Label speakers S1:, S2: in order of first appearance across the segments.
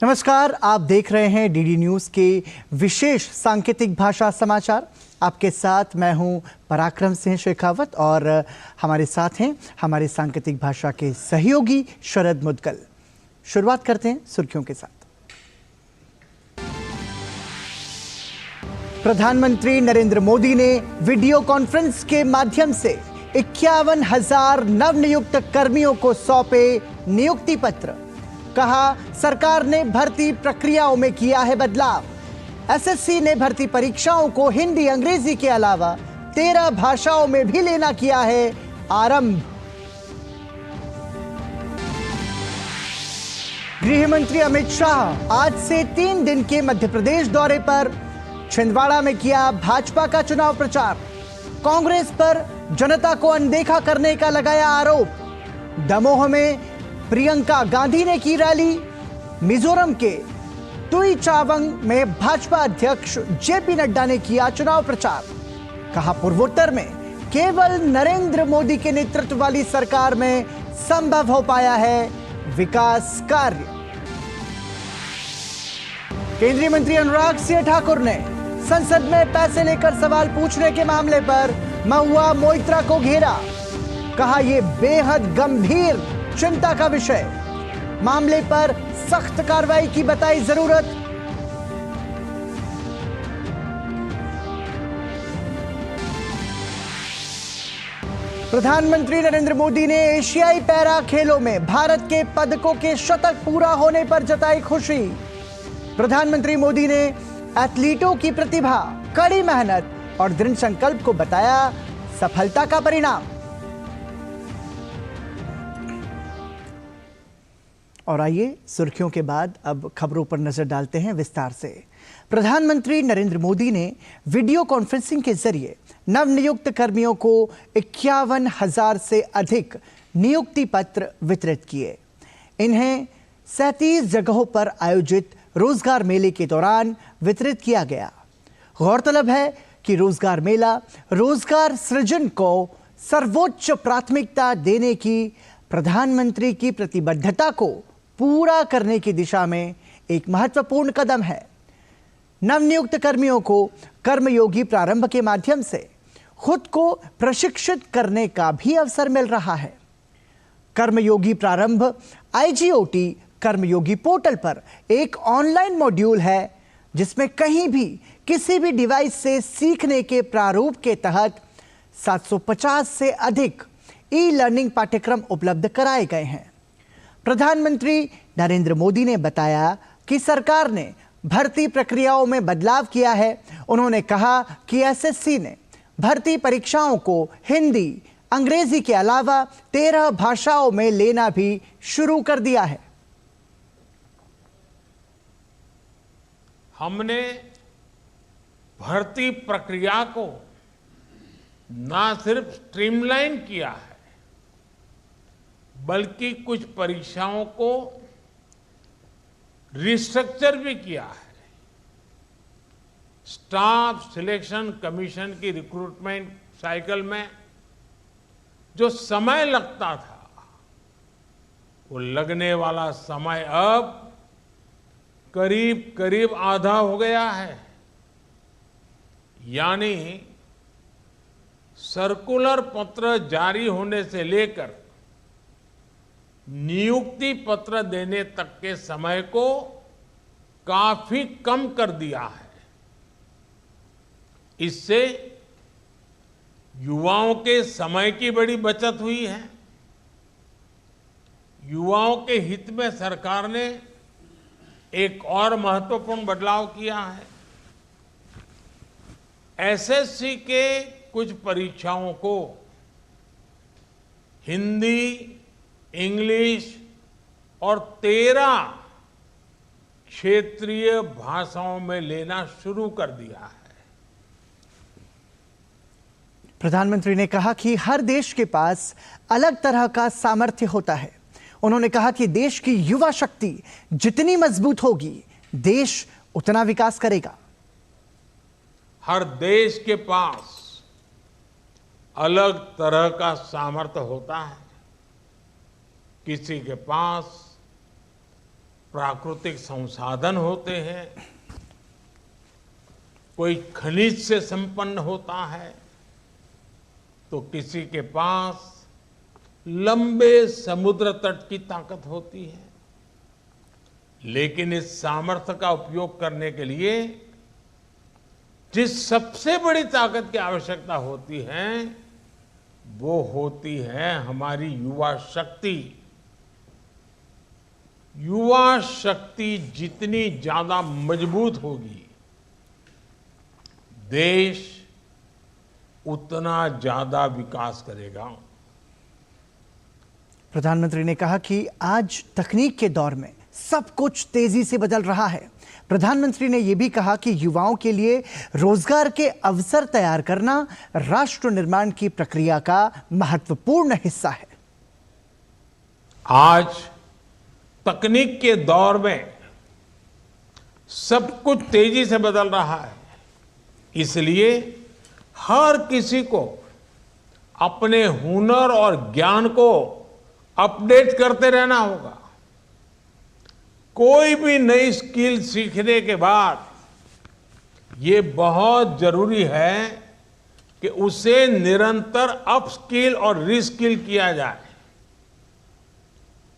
S1: नमस्कार, आप देख रहे हैं डीडी न्यूज के विशेष सांकेतिक भाषा समाचार। आपके साथ मैं हूं पराक्रम सिंह शेखावत और हमारे साथ हैं हमारे सांकेतिक भाषा के सहयोगी शरद मुदगल। शुरुआत करते हैं सुर्खियों के साथ। प्रधानमंत्री नरेंद्र मोदी ने वीडियो कॉन्फ्रेंस के माध्यम से 51,000 नवनियुक्त कर्मियों को सौंपे नियुक्ति पत्र। कहा, सरकार ने भर्ती प्रक्रियाओं में किया है बदलाव। एसएससी ने भर्ती परीक्षाओं को हिंदी अंग्रेजी के अलावा 13 भाषाओं में भी लेना किया है आरंभ। गृह मंत्री अमित शाह आज से 3 दिन के मध्य प्रदेश दौरे पर। छिंदवाड़ा में किया भाजपा का चुनाव प्रचार। कांग्रेस पर जनता को अनदेखा करने का लगाया आरोप। दमोह में प्रियंका गांधी ने की रैली। मिजोरम के तुईचावंग में भाजपा अध्यक्ष जेपी नड्डा ने किया चुनाव प्रचार। कहा, पूर्वोत्तर में केवल नरेंद्र मोदी के नेतृत्व वाली सरकार में संभव हो पाया है विकास कार्य। केंद्रीय मंत्री अनुराग सिंह ठाकुर ने संसद में पैसे लेकर सवाल पूछने के मामले पर महुआ मोइत्रा को घेरा। कहा, यह बेहद गंभीर चिंता का विषय। मामले पर सख्त कार्रवाई की बताई जरूरत। प्रधानमंत्री नरेंद्र मोदी ने एशियाई पैरा खेलों में भारत के पदकों के शतक पूरा होने पर जताई खुशी। प्रधानमंत्री मोदी ने एथलीटों की प्रतिभा, कड़ी मेहनत और दृढ़ संकल्प को बताया सफलता का परिणाम। और आइए सुर्खियों के बाद अब खबरों पर नजर डालते हैं विस्तार से। प्रधानमंत्री नरेंद्र मोदी ने वीडियो कॉन्फ्रेंसिंग के जरिए नवनियुक्त कर्मियों को 51,000 से अधिक नियुक्ति पत्र वितरित किए। इन्हें 37 जगहों पर आयोजित रोजगार मेले के दौरान वितरित किया गया। गौरतलब है कि रोजगार मेला रोजगार सृजन को सर्वोच्च प्राथमिकता देने की प्रधानमंत्री की प्रतिबद्धता को पूरा करने की दिशा में एक महत्वपूर्ण कदम है। नवनियुक्त कर्मियों को कर्मयोगी प्रारंभ के माध्यम से खुद को प्रशिक्षित करने का भी अवसर मिल रहा है। कर्मयोगी प्रारंभ आईजीओटी कर्मयोगी पोर्टल पर एक ऑनलाइन मॉड्यूल है जिसमें कहीं भी किसी भी डिवाइस से सीखने के प्रारूप के तहत 750 से अधिक ई लर्निंग पाठ्यक्रम उपलब्ध कराए गए हैं। प्रधानमंत्री नरेंद्र मोदी ने बताया कि सरकार ने भर्ती प्रक्रियाओं में बदलाव किया है। उन्होंने कहा कि एसएससी ने भर्ती परीक्षाओं को हिंदी अंग्रेजी के अलावा 13 भाषाओं में लेना भी शुरू कर दिया है।
S2: हमने भर्ती प्रक्रिया को ना सिर्फ स्ट्रीमलाइन किया है बल्कि कुछ परीक्षाओं को रिस्ट्रक्चर भी किया है। स्टाफ सिलेक्शन कमीशन की रिक्रूटमेंट साइकिल में जो समय लगता था वो लगने वाला समय अब करीब करीब आधा हो गया है। यानी सर्कुलर पत्र जारी होने से लेकर नियुक्ति पत्र देने तक के समय को काफी कम कर दिया है। इससे युवाओं के समय की बड़ी बचत हुई है। युवाओं के हित में सरकार ने एक और महत्वपूर्ण बदलाव किया है। एसएससी के कुछ परीक्षाओं को हिंदी, इंग्लिश और 13 क्षेत्रीय भाषाओं में लेना शुरू कर दिया है।
S1: प्रधानमंत्री ने कहा कि हर देश के पास अलग तरह का सामर्थ्य होता है। उन्होंने कहा कि देश की युवा शक्ति जितनी मजबूत होगी, देश उतना विकास करेगा।
S2: हर देश के पास अलग तरह का सामर्थ्य होता है। किसी के पास प्राकृतिक संसाधन होते हैं, कोई खनिज से संपन्न होता है, तो किसी के पास लंबे समुद्र तट की ताकत होती है। लेकिन इस सामर्थ्य का उपयोग करने के लिए जिस सबसे बड़ी ताकत की आवश्यकता होती है वो होती है हमारी युवा शक्ति। युवा शक्ति जितनी ज्यादा मजबूत होगी, देश उतना ज्यादा विकास करेगा।
S1: प्रधानमंत्री ने कहा कि आज तकनीक के दौर में सब कुछ तेजी से बदल रहा है। प्रधानमंत्री ने यह भी कहा कि युवाओं के लिए रोजगार के अवसर तैयार करना राष्ट्र निर्माण की प्रक्रिया का महत्वपूर्ण हिस्सा है।
S2: आज तकनीक के दौर में सब कुछ तेजी से बदल रहा है, इसलिए हर किसी को अपने हुनर और ज्ञान को अपडेट करते रहना होगा। कोई भी नई स्किल सीखने के बाद ये बहुत जरूरी है कि उसे निरंतर अपस्किल और रीस्किल किया जाए।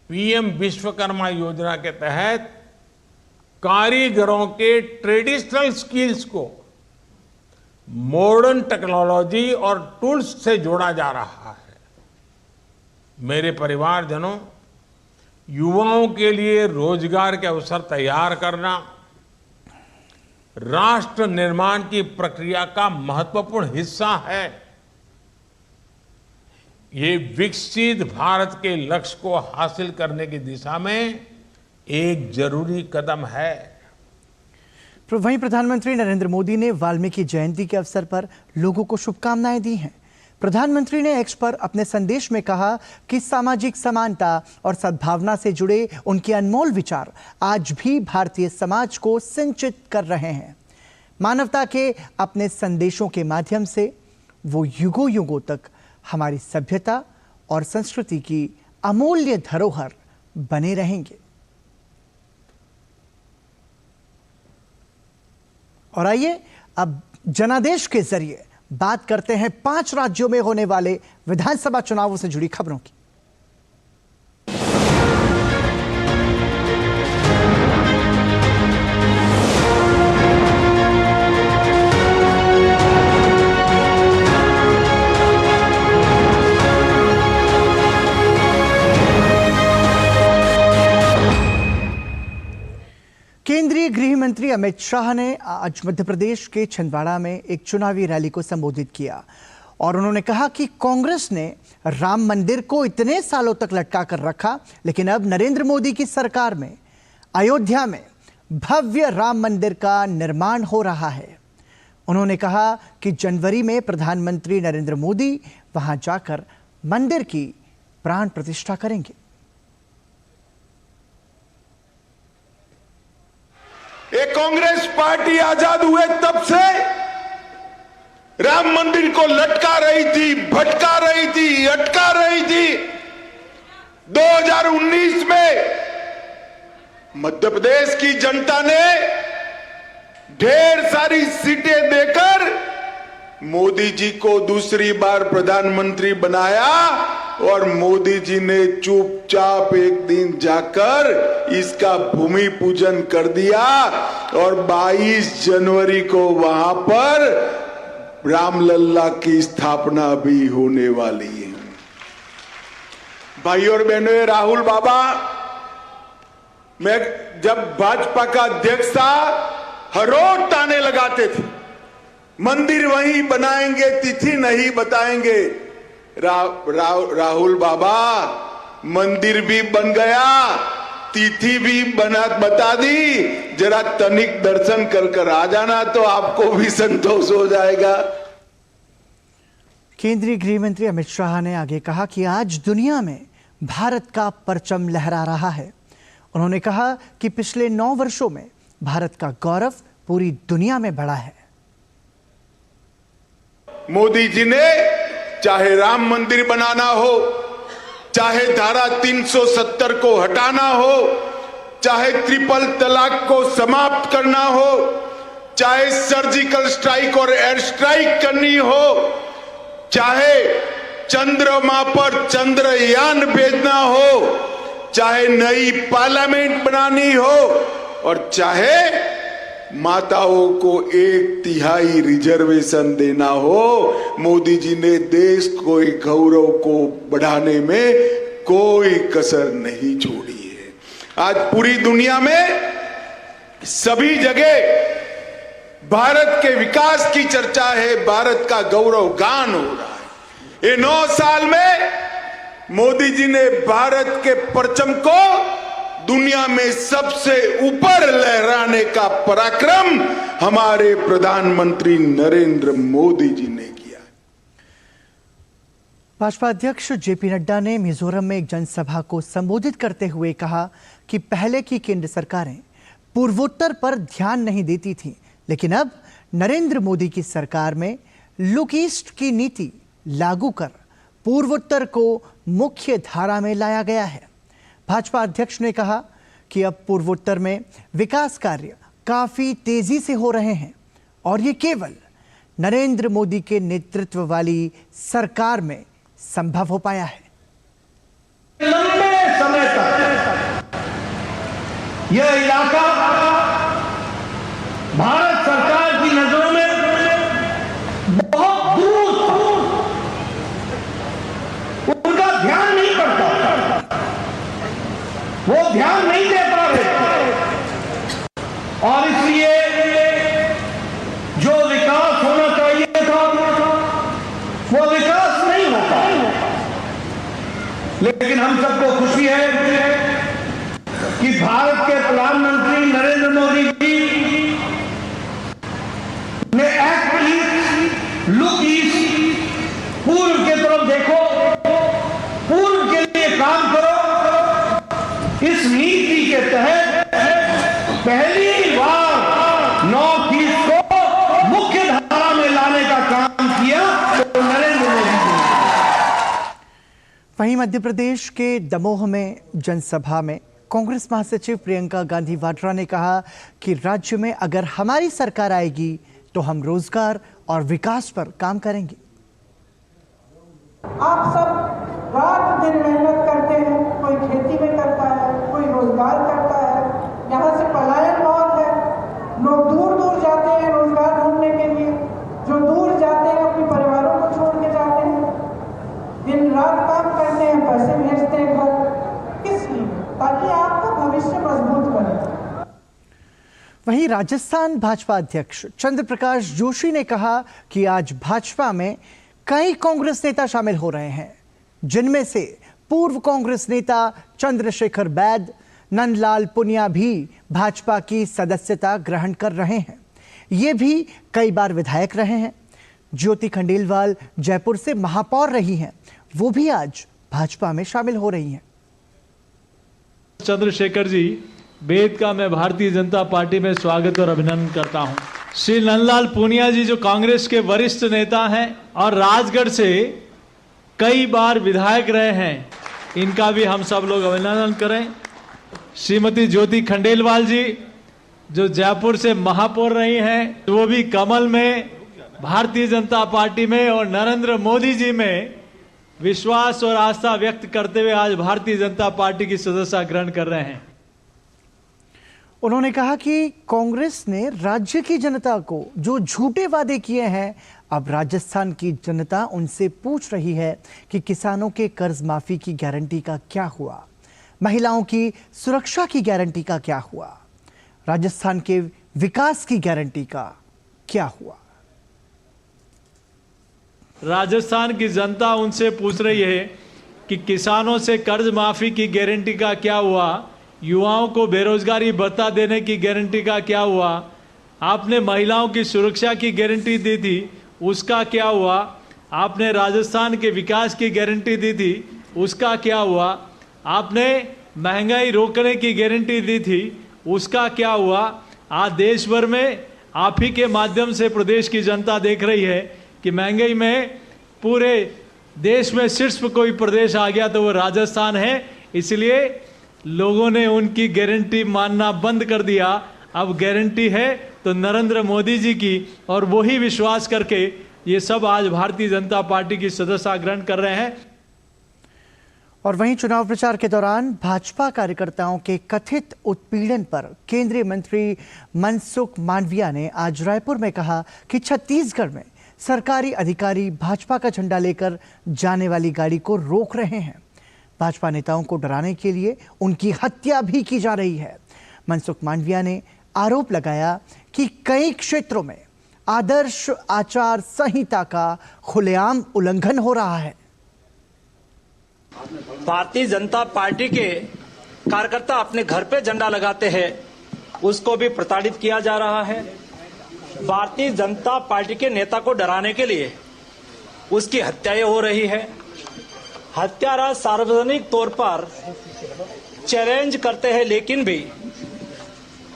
S2: पीएम विश्वकर्मा योजना के तहत कारीगरों के ट्रेडिशनल स्किल्स को मॉडर्न टेक्नोलॉजी और टूल्स से जोड़ा जा रहा है। मेरे परिवारजनों, युवाओं के लिए रोजगार के अवसर तैयार करना राष्ट्र निर्माण की प्रक्रिया का महत्वपूर्ण हिस्सा है। ये विकसित भारत के लक्ष्य को हासिल करने की दिशा में एक जरूरी कदम है।
S1: वहीं प्रधानमंत्री नरेंद्र मोदी ने वाल्मीकि जयंती के अवसर पर लोगों को शुभकामनाएं दी हैं। प्रधानमंत्री ने एक्स पर अपने संदेश में कहा कि सामाजिक समानता और सद्भावना से जुड़े उनके अनमोल विचार आज भी भारतीय समाज को सिंचित कर रहे हैं। मानवता के अपने संदेशों के माध्यम से वो युगों युगों तक हमारी सभ्यता और संस्कृति की अमूल्य धरोहर बने रहेंगे। और आइए अब जनादेश के जरिए बात करते हैं 5 राज्यों में होने वाले विधानसभा चुनावों से जुड़ी खबरों की। केंद्रीय गृह मंत्री अमित शाह ने आज मध्य प्रदेश के छिंदवाड़ा में एक चुनावी रैली को संबोधित किया और उन्होंने कहा कि कांग्रेस ने राम मंदिर को इतने सालों तक लटका कर रखा, लेकिन अब नरेंद्र मोदी की सरकार में अयोध्या में भव्य राम मंदिर का निर्माण हो रहा है। उन्होंने कहा कि जनवरी में प्रधानमंत्री नरेंद्र मोदी वहां जाकर मंदिर की प्राण प्रतिष्ठा करेंगे।
S3: ये कांग्रेस पार्टी आजाद हुए तब से राम मंदिर को लटका रही थी, भटका रही थी, अटका रही थी। 2019 में मध्य प्रदेश की जनता ने ढेर सारी सीटें देकर मोदी जी को दूसरी बार प्रधानमंत्री बनाया और मोदी जी ने चुपचाप एक दिन जाकर इसका भूमि पूजन कर दिया और 22 जनवरी को वहां पर रामलल्ला की स्थापना भी होने वाली है। भाई और बहनों, राहुल बाबा, मैं जब भाजपा का अध्यक्ष था हर रोज ताने लगाते थे, मंदिर वहीं बनाएंगे, तिथि नहीं बताएंगे। राहुल बाबा, मंदिर भी बन गया, तिथि भी बता दी, जरा तनिक दर्शन कर आ जाना तो आपको भी संतोष हो जाएगा।
S1: केंद्रीय गृह मंत्री अमित शाह ने आगे कहा कि आज दुनिया में भारत का परचम लहरा रहा है। उन्होंने कहा कि पिछले 9 वर्षों में भारत का गौरव पूरी दुनिया में बढ़ा है।
S3: मोदी जी ने चाहे राम मंदिर बनाना हो, चाहे धारा 370 को हटाना हो, चाहे ट्रिपल तलाक को समाप्त करना हो, चाहे सर्जिकल स्ट्राइक और एयर स्ट्राइक करनी हो, चाहे चंद्रमा पर चंद्रयान भेजना हो, चाहे नई पार्लियामेंट बनानी हो और चाहे माताओं को 1/3 रिजर्वेशन देना हो, मोदी जी ने देश को गौरव को बढ़ाने में कोई कसर नहीं छोड़ी है। आज पूरी दुनिया में सभी जगह भारत के विकास की चर्चा है, भारत का गौरव गान हो रहा है। ये 9 साल में मोदी जी ने भारत के परचम को दुनिया में सबसे ऊपर लहराने का पराक्रम हमारे प्रधानमंत्री नरेंद्र मोदी जी ने किया।
S1: भाजपा अध्यक्ष जेपी नड्डा ने मिजोरम में एक जनसभा को संबोधित करते हुए कहा कि पहले की केंद्र सरकारें पूर्वोत्तर पर ध्यान नहीं देती थीं, लेकिन अब नरेंद्र मोदी की सरकार में लुक ईस्ट की नीति लागू कर पूर्वोत्तर को मुख्य धारा में लाया गया है। भाजपा अध्यक्ष ने कहा कि अब पूर्वोत्तर में विकास कार्य काफी तेजी से हो रहे हैं और ये केवल नरेंद्र मोदी के नेतृत्व वाली सरकार में संभव हो पाया है।
S4: लंबे समय तक यह इलाका भारत सरकार की नजरों में बहुत दूर था, उनका ध्यान नहीं पड़ता, वो ध्यान नहीं दे पा रहे और इसलिए जो विकास होना चाहिए था वो विकास नहीं होता। लेकिन हम सबको खुशी है कि भारत के प्रधानमंत्री नरेंद्र मोदी जी ने एक्ट ईस्ट, लुक ईस्ट, पूर्व की तरफ देखो, पूर्व के लिए काम करो, इस नीति के तहत पहली बार नॉर्थ ईस्ट को मुख्य धारा में लाने का काम किया तो नरेंद्र मोदी जी।
S1: वहीं मध्य प्रदेश के दमोह में जनसभा में कांग्रेस महासचिव प्रियंका गांधी वाड्रा ने कहा कि राज्य में अगर हमारी सरकार आएगी तो हम रोजगार और विकास पर काम करेंगे।
S5: आप सब रात दिन मेहनत करते हैं, कोई खेती में करता है, कोई रोजगार करता है, यहाँ से पलायन बहुत है, लोग दूर दूर जाते हैं रोजगार ढूंढने के लिए, जो दूर जाते हैं अपने परिवारों को छोड़ के जाते हैं, दिन रात काम करते हैं, पैसे भेजते हैं घर, किस लिए? ताकि आपका भविष्य मजबूत बने।
S1: वहीं राजस्थान भाजपा अध्यक्ष चंद्र प्रकाश जोशी ने कहा कि आज भाजपा में कई कांग्रेस नेता शामिल हो रहे हैं, जिनमें से पूर्व कांग्रेस नेता चंद्रशेखर बैद, नंदलाल पुनिया भी भाजपा की सदस्यता ग्रहण कर रहे हैं। ये भी कई बार विधायक रहे हैं। ज्योति खंडेलवाल जयपुर से महापौर रही हैं, वो भी आज भाजपा में शामिल हो रही हैं।
S6: चंद्रशेखर जी बैद का मैं भारतीय जनता पार्टी में स्वागत और अभिनंदन करता हूं। श्री नंदलाल पूनिया जी जो कांग्रेस के वरिष्ठ नेता हैं और राजगढ़ से कई बार विधायक रहे हैं, इनका भी हम सब लोग अभिनंदन करें। श्रीमती ज्योति खंडेलवाल जी जो जयपुर से महापौर रही हैं, वो भी कमल में, भारतीय जनता पार्टी में और नरेंद्र मोदी जी में विश्वास और आस्था व्यक्त करते हुए आज भारतीय जनता पार्टी की सदस्यता ग्रहण कर रहे हैं।
S1: उन्होंने कहा कि कांग्रेस ने राज्य की जनता को जो झूठे वादे किए हैं, अब राजस्थान की जनता उनसे पूछ रही है कि किसानों के कर्ज माफी की गारंटी का क्या हुआ, महिलाओं की सुरक्षा की गारंटी का क्या हुआ, राजस्थान के विकास की गारंटी का क्या हुआ।
S6: राजस्थान की जनता उनसे पूछ रही है कि किसानों से कर्ज माफी की गारंटी का क्या हुआ, युवाओं को बेरोजगारी भत्ता देने की गारंटी का क्या हुआ, आपने महिलाओं की सुरक्षा की गारंटी दी थी उसका क्या हुआ, आपने राजस्थान के विकास की गारंटी दी थी उसका क्या हुआ, आपने महंगाई रोकने की गारंटी दी थी उसका क्या हुआ। आज देश भर में आप ही के माध्यम से प्रदेश की जनता देख रही है कि महंगाई में पूरे देश में शीर्ष पर कोई प्रदेश आ गया तो वो राजस्थान है। इसलिए लोगों ने उनकी गारंटी मानना बंद कर दिया। अब गारंटी है तो नरेंद्र मोदी जी की, और वही विश्वास करके ये सब आज भारतीय जनता पार्टी की सदस्यता ग्रहण कर रहे हैं।
S1: और वहीं चुनाव प्रचार के दौरान भाजपा कार्यकर्ताओं के कथित उत्पीड़न पर केंद्रीय मंत्री मनसुख मांडविया ने आज रायपुर में कहा कि छत्तीसगढ़ में सरकारी अधिकारी भाजपा का झंडा लेकर जाने वाली गाड़ी को रोक रहे हैं। भाजपा नेताओं को डराने के लिए उनकी हत्या भी की जा रही है। मनसुख मांडविया ने आरोप लगाया कि कई क्षेत्रों में आदर्श आचार संहिता का खुलेआम उल्लंघन हो रहा है।
S7: भारतीय जनता पार्टी के कार्यकर्ता अपने घर पे झंडा लगाते हैं, उसको भी प्रताड़ित किया जा रहा है। भारतीय जनता पार्टी के नेता को डराने के लिए उसकी हत्याएं हो रही है। हत्यारा सार्वजनिक तौर पर चैलेंज करते हैं, लेकिन भी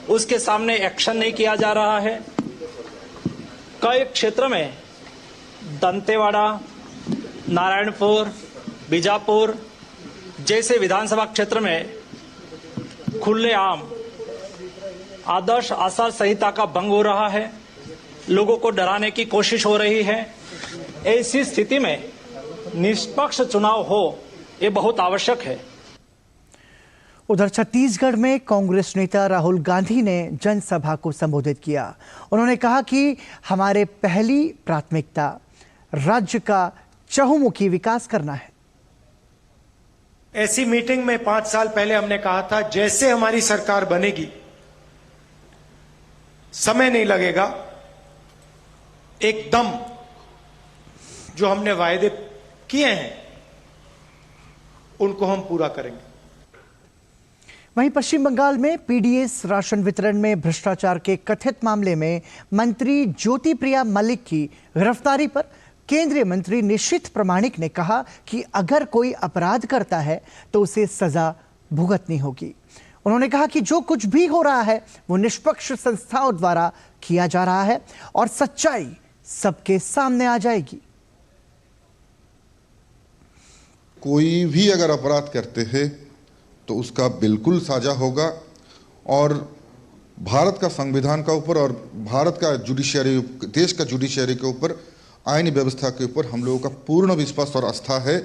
S7: उसके सामने एक्शन नहीं किया जा रहा है। कई क्षेत्र में दंतेवाड़ा, नारायणपुर, बीजापुर जैसे विधानसभा क्षेत्र में खुलेआम आदर्श आचार संहिता का भंग हो रहा है। लोगों को डराने की कोशिश हो रही है। ऐसी स्थिति में निष्पक्ष चुनाव हो, ये बहुत आवश्यक है।
S1: उधर छत्तीसगढ़ में कांग्रेस नेता राहुल गांधी ने जनसभा को संबोधित किया। उन्होंने कहा कि हमारे पहली प्राथमिकता राज्य का चहुमुखी विकास करना है।
S8: ऐसी मीटिंग में 5 साल पहले हमने कहा था, जैसे हमारी सरकार बनेगी, समय नहीं लगेगा, एकदम जो हमने वायदे किए हैं उनको हम पूरा करेंगे।
S1: वहीं पश्चिम बंगाल में पीडीएस राशन वितरण में भ्रष्टाचार के कथित मामले में मंत्री ज्योतिप्रिया मलिक की गिरफ्तारी पर केंद्रीय मंत्री निशित प्रामाणिक ने कहा कि अगर कोई अपराध करता है तो उसे सजा भुगतनी होगी। उन्होंने कहा कि जो कुछ भी हो रहा है वो निष्पक्ष संस्थाओं द्वारा किया जा रहा है और सच्चाई सबके सामने आ जाएगी।
S9: कोई भी अगर अपराध करते हैं तो उसका बिल्कुल साजा होगा, और भारत का संविधान का ऊपर और भारत का जुडिशियरी, देश का जुडिशियरी के ऊपर, आईनी व्यवस्था के ऊपर हम लोगों का पूर्ण विश्वास और आस्था है।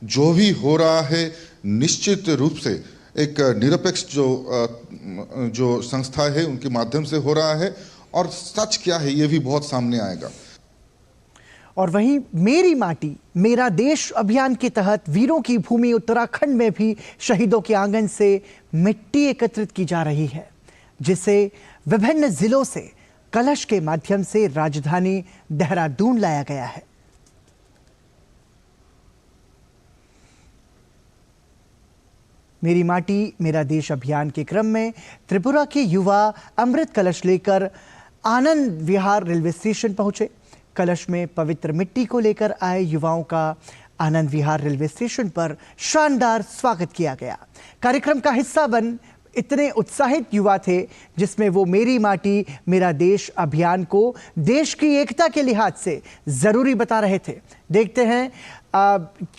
S9: जो भी हो रहा है निश्चित रूप से एक निरपेक्ष जो संस्था है उनके माध्यम से हो रहा है, और सच क्या है ये भी बहुत सामने आएगा।
S1: और वहीं मेरी माटी मेरा देश अभियान के तहत वीरों की भूमि उत्तराखंड में भी शहीदों के आंगन से मिट्टी एकत्रित की जा रही है, जिसे विभिन्न जिलों से कलश के माध्यम से राजधानी देहरादून लाया गया है। मेरी माटी मेरा देश अभियान के क्रम में त्रिपुरा के युवा अमृत कलश लेकर आनंद विहार रेलवे स्टेशन पहुंचे। कलश में पवित्र मिट्टी को लेकर आए युवाओं का आनंद विहार रेलवे स्टेशन पर शानदार स्वागत किया गया। कार्यक्रम का हिस्सा बन इतने उत्साहित युवा थे, जिसमें वो मेरी माटी मेरा देश अभियान को देश की एकता के लिहाज से जरूरी बता रहे थे। देखते हैं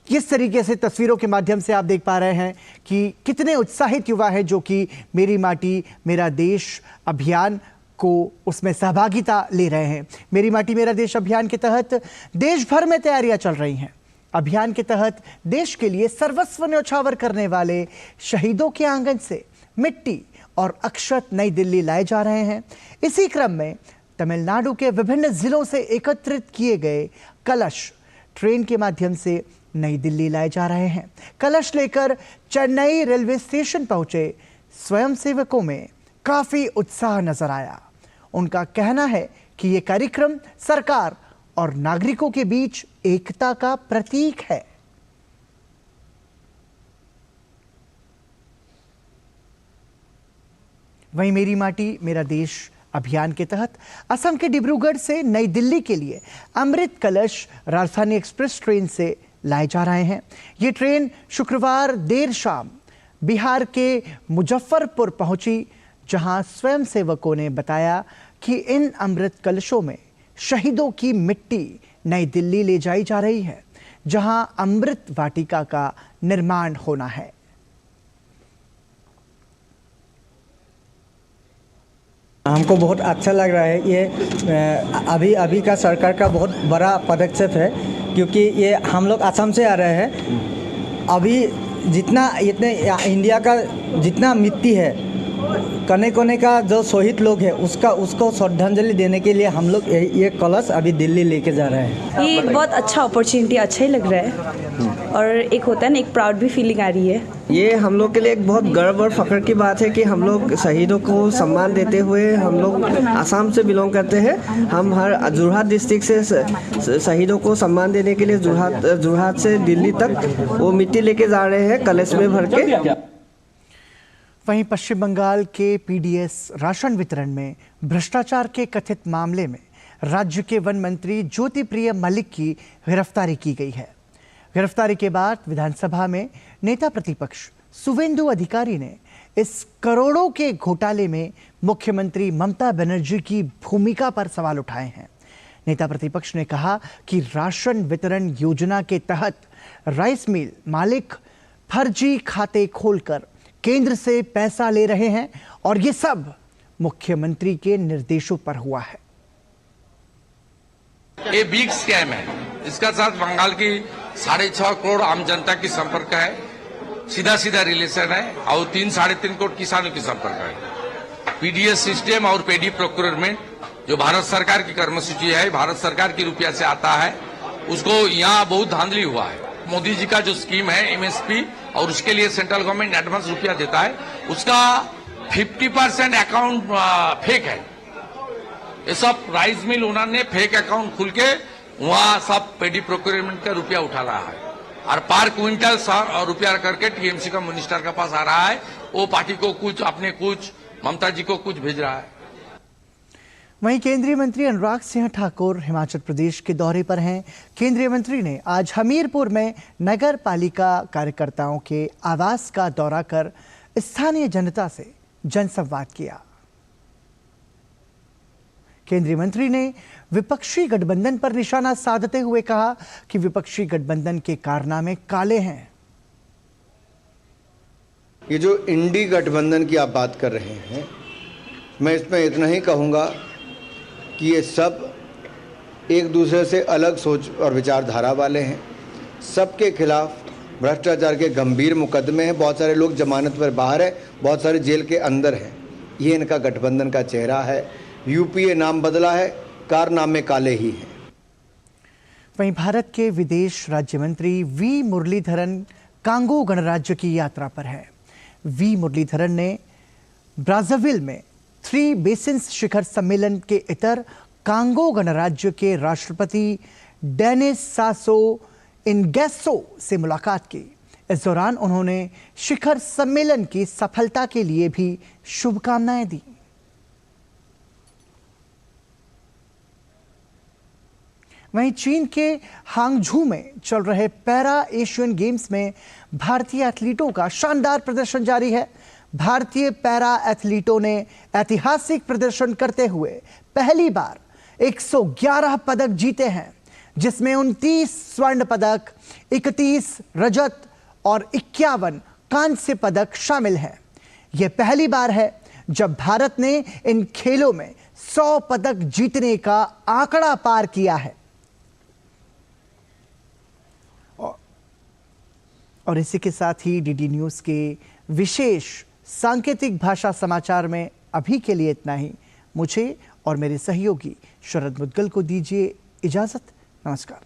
S1: किस तरीके से तस्वीरों के माध्यम से आप देख पा रहे हैं कि कितने उत्साहित युवा हैं जो कि मेरी माटी मेरा देश अभियान को उसमें सहभागिता ले रहे हैं। मेरी माटी मेरा देश अभियान के तहत देश भर में तैयारियां चल रही हैं। अभियान के तहत देश के लिए सर्वस्व न्यौछावर करने वाले शहीदों के आंगन से मिट्टी और अक्षत नई दिल्ली लाए जा रहे हैं। इसी क्रम में तमिलनाडु के विभिन्न जिलों से एकत्रित किए गए कलश ट्रेन के माध्यम से नई दिल्ली लाए जा रहे हैं। कलश लेकर चेन्नई रेलवे स्टेशन पहुंचे स्वयंसेवकों में काफी उत्साह नजर आया। उनका कहना है कि यह कार्यक्रम सरकार और नागरिकों के बीच एकता का प्रतीक है। वहीं मेरी माटी मेरा देश अभियान के तहत असम के डिब्रूगढ़ से नई दिल्ली के लिए अमृत कलश राजधानी एक्सप्रेस ट्रेन से लाए जा रहे हैं। ये ट्रेन शुक्रवार देर शाम बिहार के मुजफ्फरपुर पहुंची, जहां स्वयंसेवकों ने बताया कि इन अमृत कलशों में शहीदों की मिट्टी नई दिल्ली ले जाई जा रही है, जहां अमृत वाटिका का निर्माण होना है।
S10: हमको बहुत अच्छा लग रहा है। ये अभी का सरकार का बहुत बड़ा पदक्षेप है, क्योंकि ये हम लोग असम से आ रहे हैं। अभी इतने इंडिया का जितना मिट्टी है, कोने कोने का जो शहीद लोग हैं, उसको श्रद्धांजलि देने के लिए हम लोग ये कलश अभी दिल्ली लेके जा रहे हैं।
S11: ये बहुत अच्छा अपॉर्चुनिटी, अच्छा ही लग रहा है, और एक होता है ना, एक प्राउड भी फीलिंग आ रही है।
S10: ये हम लोग के लिए एक बहुत गर्व और फख्र की बात है कि हम लोग शहीदों को सम्मान देते हुए, हम लोग असम से बिलोंग करते हैं, हम हर जोरहाट डिस्ट्रिक्ट से शहीदों को सम्मान देने के लिए जोरहाट से दिल्ली तक वो मिट्टी लेके जा रहे हैं कलश में भर के।
S1: वहीं पश्चिम बंगाल के पीडीएस राशन वितरण में भ्रष्टाचार के कथित मामले में राज्य के वन मंत्री ज्योतिप्रिय मलिक की गिरफ्तारी की गई है। गिरफ्तारी के बाद विधानसभा में नेता प्रतिपक्ष शुवेंदु अधिकारी ने इस करोड़ों के घोटाले में मुख्यमंत्री ममता बनर्जी की भूमिका पर सवाल उठाए हैं। नेता प्रतिपक्ष ने कहा कि राशन वितरण योजना के तहत राइस मिल मालिक फर्जी खाते खोलकर केंद्र से पैसा ले रहे हैं और ये सब मुख्यमंत्री के निर्देशों पर हुआ है।
S12: ये बिग स्कैम है, इसका साथ बंगाल की 6.5 करोड़ आम जनता की संपर्क है, सीधा सीधा रिलेशन है, और 3-3.5 करोड़ किसानों की संपर्क है। पीडीएस सिस्टम और पेडी प्रोक्योरमेंट जो भारत सरकार की कर्मसूची है, भारत सरकार की रुपया से आता है, उसको यहाँ बहुत धांधली हुआ है। मोदी जी का जो स्कीम है एमएसपी, और उसके लिए सेंट्रल गवर्नमेंट एडवांस रुपया देता है, उसका 50% अकाउंट फेक है। ये सब राइस मिल उन्होंने फेक अकाउंट खुल के वहां सब पेडी प्रोक्योरमेंट का रुपया उठा रहा है, और पर क्विंटल और रुपया करके टीएमसी का मिनिस्टर के पास आ रहा है। वो पार्टी को कुछ, अपने कुछ, ममता जी को कुछ भेज रहा है।
S1: वहीं केंद्रीय मंत्री अनुराग सिंह ठाकुर हिमाचल प्रदेश के दौरे पर हैं। केंद्रीय मंत्री ने आज हमीरपुर में नगर पालिका कार्यकर्ताओं के आवास का दौरा कर स्थानीय जनता से जनसंवाद किया। केंद्रीय मंत्री ने विपक्षी गठबंधन पर निशाना साधते हुए कहा कि विपक्षी गठबंधन के कारनामे काले हैं।
S13: ये जो इंडी गठबंधन की आप बात कर रहे हैं, मैं इसमें इतना ही कहूंगा कि ये सब एक दूसरे से अलग सोच और विचारधारा वाले हैं। सबके खिलाफ भ्रष्टाचार के गंभीर मुकदमे हैं, बहुत सारे लोग जमानत पर बाहर है, बहुत सारे जेल के अंदर हैं। ये इनका गठबंधन का चेहरा है। यूपीए नाम बदला है, कारनामे काले ही हैं।
S1: वहीं भारत के विदेश राज्य मंत्री वी मुरलीधरन कांगो गणराज्य की यात्रा पर है। वी मुरलीधरन ने ब्राज़ाविल में 3 बेसिन्स शिखर सम्मेलन के इतर कांगो गणराज्य के राष्ट्रपति डेनिस सासो इंगेसो से मुलाकात की। इस दौरान उन्होंने शिखर सम्मेलन की सफलता के लिए भी शुभकामनाएं दी। वहीं चीन के हांगझू में चल रहे पैरा एशियन गेम्स में भारतीय एथलीटों का शानदार प्रदर्शन जारी है। भारतीय पैरा एथलीटों ने ऐतिहासिक प्रदर्शन करते हुए पहली बार 111 पदक जीते हैं, जिसमें 29 स्वर्ण पदक, 31 रजत और 51 कांस्य पदक शामिल हैं। यह पहली बार है जब भारत ने इन खेलों में 100 पदक जीतने का आंकड़ा पार किया है। और इसी के साथ ही डीडी न्यूज़ के विशेष सांकेतिक भाषा समाचार में अभी के लिए इतना ही। मुझे और मेरे सहयोगी शरद मुद्गल को दीजिए इजाज़त। नमस्कार।